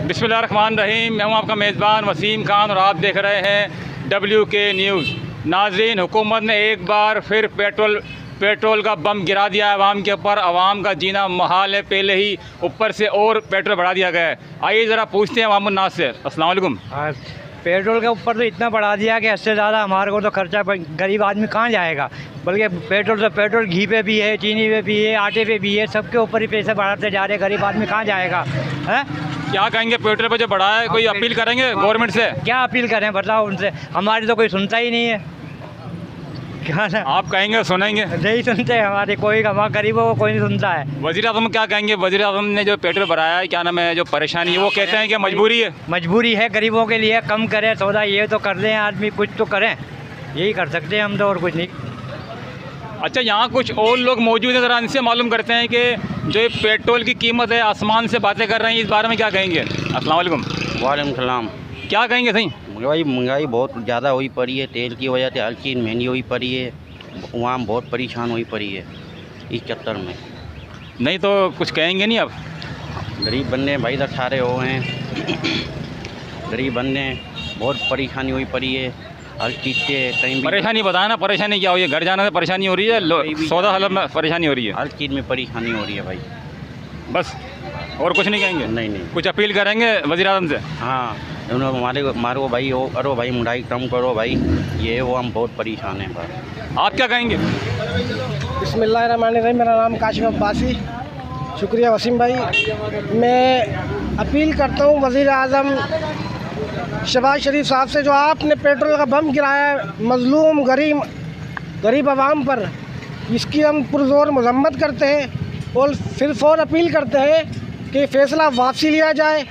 बिस्मिल्लाहिर्रहमानिर्रहीम। मैं हूं आपका मेज़बान वसीम खान और आप देख रहे हैं WK न्यूज़। नाज़रीन, हुकूमत ने एक बार फिर पेट्रोल का बम गिरा दिया है आवाम के ऊपर। आवाम का जीना मुहाल है, पहले ही ऊपर से और पेट्रोल बढ़ा दिया गया है। आइए ज़रा पूछते हैं अवामुन नास से। अस्सलाम वालेकुम। पेट्रोल के ऊपर तो इतना बढ़ा दिया कि इससे ज़्यादा हमारे को तो खर्चा गरीब आदमी कहाँ जाएगा। बल्कि पेट्रोल घी पे भी है, चीनी पे भी है, आटे पे भी है, सबके ऊपर ही पैसे बढ़ाते जा रहे हैं। गरीब आदमी कहाँ जाएगा है? क्या कहेंगे पेट्रोल पर जो बढ़ा है? कोई अपील करेंगे गवर्नमेंट से? क्या अपील करें, बताओ उनसे। हमारी तो कोई सुनता ही नहीं है। क्या ना, आप कहेंगे सुनेंगे? नहीं सुनते हमारे कोई, हमारे गरीबों को कोई नहीं सुनता है। वज़ीर आज़म क्या कहेंगे? वज़ीर आज़म ने जो पेट्रोल बढ़ाया है, क्या नाम है, जो परेशानी है, वो कहते हैं कि मजबूरी है। मजबूरी है गरीबों के लिए, कम करें सौदा, ये तो कर लें आदमी, कुछ तो करें, यही कर सकते हैं हम तो, और कुछ नहीं। अच्छा, यहाँ कुछ और लोग मौजूद हैं, ज़रा इनसे मालूम करते हैं कि जो पेट्रोल की कीमत है, आसमान से बातें कर रहे हैं, इस बारे में क्या कहेंगे? अस्सलाम वालेकुम। वालेकुम सलाम। क्या कहेंगे सही? महंगाई बहुत ज़्यादा हुई पड़ी है, तेल की वजह से हर चीज़ महंगी हुई पड़ी है, वहाँ बहुत परेशान हुई पड़ी है इस चक्कर में। नहीं तो कुछ कहेंगे नहीं आप? गरीब बंदे भाई इधर सारे हो हैं गरीब बंदे, बहुत परेशानी हुई पड़ी है हर चीज़ से। कहीं भी परेशानी बताया ना, परेशानी क्या हुई है? घर जाने से परेशानी हो रही है, सौदा हलब में परेशानी हो रही है, हर चीज़ में परेशानी हो रही है भाई। बस और कुछ नहीं कहेंगे? नहीं। कुछ अपील करेंगे वज़ीर आज़म से? हाँ, उन्होंने मारो भाई, हो करो भाई, महंगाई कम करो भाई, ये वो हम बहुत परेशान हैं भाई। आप क्या कहेंगे? बिस्मिल्लाहिर्रहमानिर्रहीम। मेरा नाम काशिफ अब्बासी। शुक्रिया वसीम भाई। मैं अपील करता हूँ वज़ीर आज़म शहबाज शरीफ साहब से, जो आपने पेट्रोल का बम गिराया है मज़लूम गरीब आवाम पर, इसकी हम पुरज़ोर मज़म्मत करते हैं और फिर और अपील करते हैं कि फ़ैसला वापसी लिया जाए।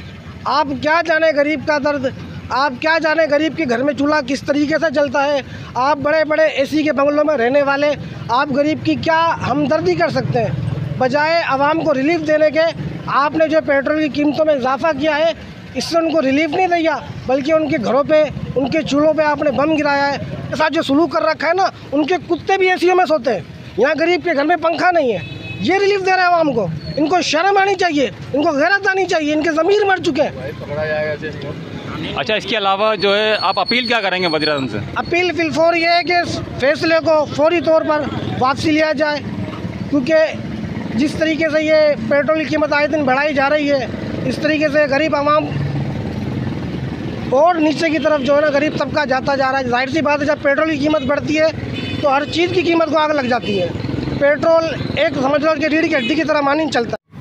आप क्या जाने गरीब का दर्द, आप क्या जाने गरीब के घर में चूल्हा किस तरीके से जलता है। आप बड़े बड़े AC के बंगलों में रहने वाले, आप गरीब की क्या हमदर्दी कर सकते हैं? बजाय आवाम को रिलीफ देने के, आपने जो पेट्रोल की कीमतों में इजाफा किया है, इससे उनको रिलीफ नहीं दिया, बल्कि उनके घरों पे, उनके चूल्हों पे आपने बम गिराया है। के साथ जो सलूक कर रखा है ना, उनके कुत्ते भी ACओं में सोते हैं। यहाँ गरीब के घर में पंखा नहीं है, ये रिलीफ दे रहे हैं आवाम को। इनको शर्म आनी चाहिए, इनको गैरत आनी चाहिए, इनके ज़मीर मर चुके हैं। अच्छा, इसके अलावा जो है आप अपील क्या करेंगे वज़ीर आज़म से? अपील फिलफौर ये है कि फैसले को फौरी तौर पर वापसी लिया जाए, क्योंकि जिस तरीके से ये पेट्रोल की कीमत आए दिन बढ़ाई जा रही है, इस तरीके से गरीब आवाम और नीचे की तरफ जो है ना, गरीब तबका जाता जा रहा है। जाहिर सी बात है, जब पेट्रोल की कीमत बढ़ती है तो हर चीज़ की कीमत को आग लग जाती है। पेट्रोल एक समझ लो कि रीढ़ की हड्डी की तरह मानी चलता है।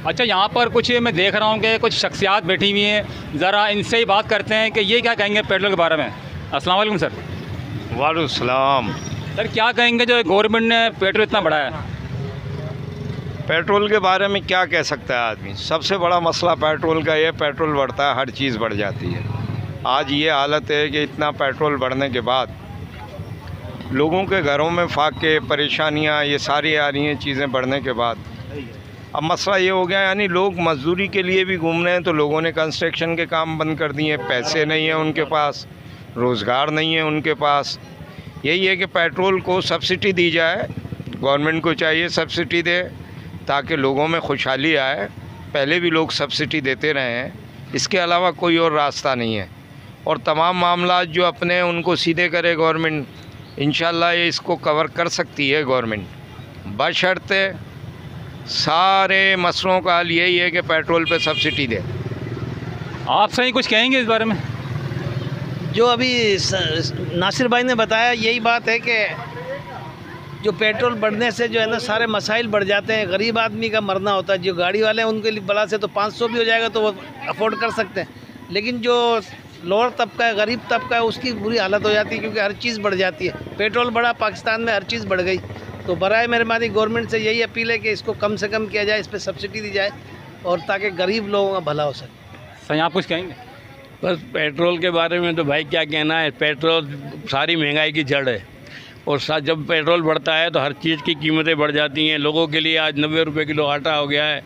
अच्छा, यहाँ पर कुछ मैं देख रहा हूँ कि कुछ शख्सियात बैठी हुई हैं, ज़रा इनसे ही बात करते हैं कि ये क्या कहेंगे पेट्रोल के बारे में। अस्सलाम वालेकुम सर। वालेकुम सलाम। सर क्या कहेंगे जो गवर्नमेंट ने पेट्रोल इतना बढ़ाया? पेट्रोल के बारे में क्या कह सकता है आदमी? सबसे बड़ा मसला पेट्रोल का ये, पेट्रोल बढ़ता है हर चीज़ बढ़ जाती है। आज ये हालत है कि इतना पेट्रोल बढ़ने के बाद लोगों के घरों में फाके, परेशानियाँ, ये सारी आ रही हैं चीज़ें बढ़ने के बाद। अब मसला ये हो गया, यानी लोग मजदूरी के लिए भी घूम रहे हैं, तो लोगों ने कंस्ट्रक्शन के काम बंद कर दिए, पैसे नहीं हैं उनके पास, रोज़गार नहीं है उनके पास। यही है कि पेट्रोल को सब्सिडी दी जाए, गवर्नमेंट को चाहिए सब्सिडी दे, ताकि लोगों में खुशहाली आए। पहले भी लोग सब्सिडी देते रहे हैं, इसके अलावा कोई और रास्ता नहीं है। और तमाम मामला जो अपने हैं उनको सीधे करे गवर्नमेंट, इंशाल्लाह ये इसको कवर कर सकती है गवर्नमेंट, बशर्ते सारे मसलों का हल यही है कि पेट्रोल पे सब्सिडी दे। आप सही कुछ कहेंगे इस बारे में? जो अभी नासिर भाई ने बताया, यही बात है कि जो पेट्रोल बढ़ने से जो है ना, सारे मसाइल बढ़ जाते हैं। गरीब आदमी का मरना होता है। जो गाड़ी वाले हैं उनके लिए बला से तो 500 भी हो जाएगा तो वो अफोर्ड कर सकते हैं, लेकिन जो लोअर तबका है, गरीब तबका है, उसकी बुरी हालत हो जाती है, क्योंकि हर चीज़ बढ़ जाती है। पेट्रोल बढ़ा, पाकिस्तान में हर चीज़ बढ़ गई। तो बराए मेहरबानी गवर्नमेंट से यही अपील है कि इसको कम से कम किया जाए, इस पर सब्सिडी दी जाए, और ताकि गरीब लोगों का भला हो सके। सही आप कुछ कहेंगे? बस पेट्रोल के बारे में तो भाई क्या कहना है, पेट्रोल सारी महंगाई की जड़ है। और जब पेट्रोल बढ़ता है तो हर चीज़ की कीमतें बढ़ जाती हैं। लोगों के लिए आज 90 रुपये किलो आटा हो गया है,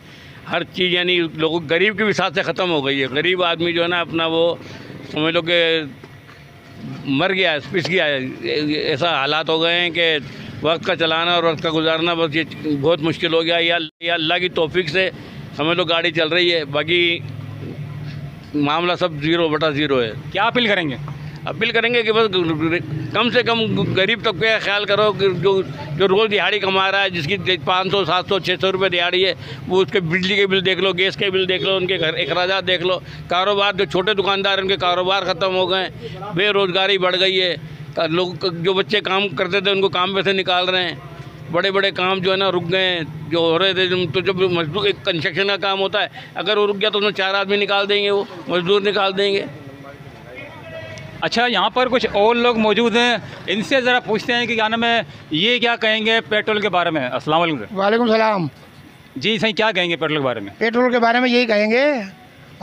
हर चीज़, यानी लोगों गरीब की भी साथ से ख़त्म हो गई है। गरीब आदमी जो है ना, अपना वो समझ लो कि मर गया है, पिस गया है। ऐसा हालात हो गए हैं कि वक्त का चलाना और वक्त का गुजारना बस ये बहुत मुश्किल हो गया। या अल्लाह की तौफीक से समझ लो गाड़ी चल रही है, बाकी मामला सब 0/0 है। क्या अपील करेंगे? अपील करेंगे कि बस कम से कम गरीब तबके का ख्याल करो कि जो रोज़ दिहाड़ी कमा रहा है, जिसकी 500, 700, 600 रुपये दिहाड़ी है, वो उसके बिजली के बिल देख लो, गैस के बिल देख लो, उनके घर अखराजात देख लो। कारोबार, जो छोटे दुकानदार हैं उनके कारोबार ख़त्म हो गए, बेरोज़गारी बढ़ गई है। लोग जो बच्चे काम करते थे उनको काम पे से निकाल रहे हैं, बड़े बड़े काम जो है ना रुक गए हैं जो हो रहे थे। तो जब मजदूर, एक कंस्ट्रक्शन का काम होता है, अगर वो रुक गया तो उसमें 4 आदमी निकाल देंगे, वो मजदूर निकाल देंगे। अच्छा, यहाँ पर कुछ और लोग मौजूद हैं, इनसे ज़रा पूछते हैं कि क्या नाम है, ये क्या कहेंगे पेट्रोल के बारे में? अस्सलाम वालेकुम। वालेकुम सलाम। जी सही, क्या कहेंगे पेट्रोल के बारे में? पेट्रोल के बारे में यही कहेंगे,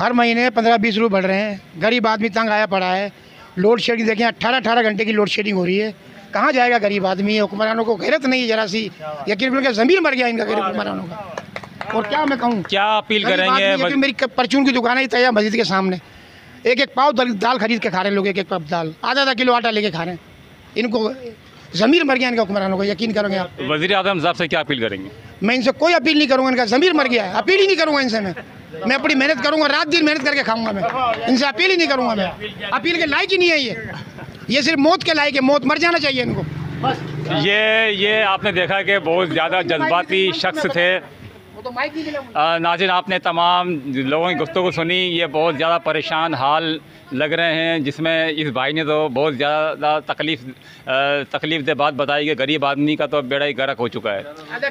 हर महीने 15-20 रुपये बढ़ रहे हैं, गरीब आदमी तंग आया पड़ा है। लोड शेडिंग देखें, 18 घंटे की लोड शेडिंग हो रही है, कहाँ जाएगा गरीब आदमी? हुक्मरानों को गैरत नहीं है जरा सी, यकीन करें ज़मीन मर गया इनका गरीब हुक्मरानों का। और क्या मैं कहूँ, क्या अपील करेंगे? मेरी परचून की दुकान है तैयार मस्जिद के सामने, एक पाव दाल खरीद के खा रहे हैं लोग, एक पाव दाल, आधा किलो आटा लेके खा रहे हैं। इनको ज़मीर मर गया इनका हुक्मरानों को, यकीन करोगे आप? वज़ीर आज़म साहब से क्या अपील करेंगे? मैं इनसे कोई अपील नहीं करूँगा, इनका ज़मीर मर गया है, अपील ही नहीं करूँगा इनसे। मैं अपनी मेहनत करूँगा, रात दिन मेहनत करके खाऊंगा, मैं इनसे अपील ही नहीं करूँगा। मैं अपील के लायक ही नहीं है ये सिर्फ मौत के लायक है, मौत, मर जाना चाहिए इनको बस। ये आपने देखा कि बहुत ज़्यादा जज्बाती शख्स थे। नाज़रीन, आपने तमाम लोगों की गुफ्तगू सुनी, ये बहुत ज़्यादा परेशान हाल लग रहे हैं, जिसमें इस भाई ने तो बहुत ज़्यादा तकलीफ़ दे बात बताई कि गरीब आदमी का तो बेड़ा ही गर्क हो चुका है।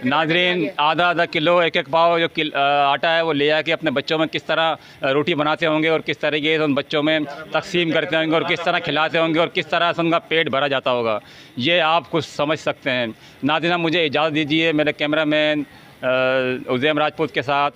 नाज़रीन, आधा किलो, एक पाव जो आटा है वो ले आके अपने बच्चों में किस तरह रोटी बनाते होंगे और किस तरीके से उन बच्चों में तकसीम करते होंगे और किस तरह खिलाते होंगे और किस तरह से उनका पेट भरा जाता होगा, ये आप कुछ समझ सकते हैं। नाज़रीन, मुझे इजाज़त दीजिए, मेरे कैमरा मैन उज़ैम राजपूत के साथ।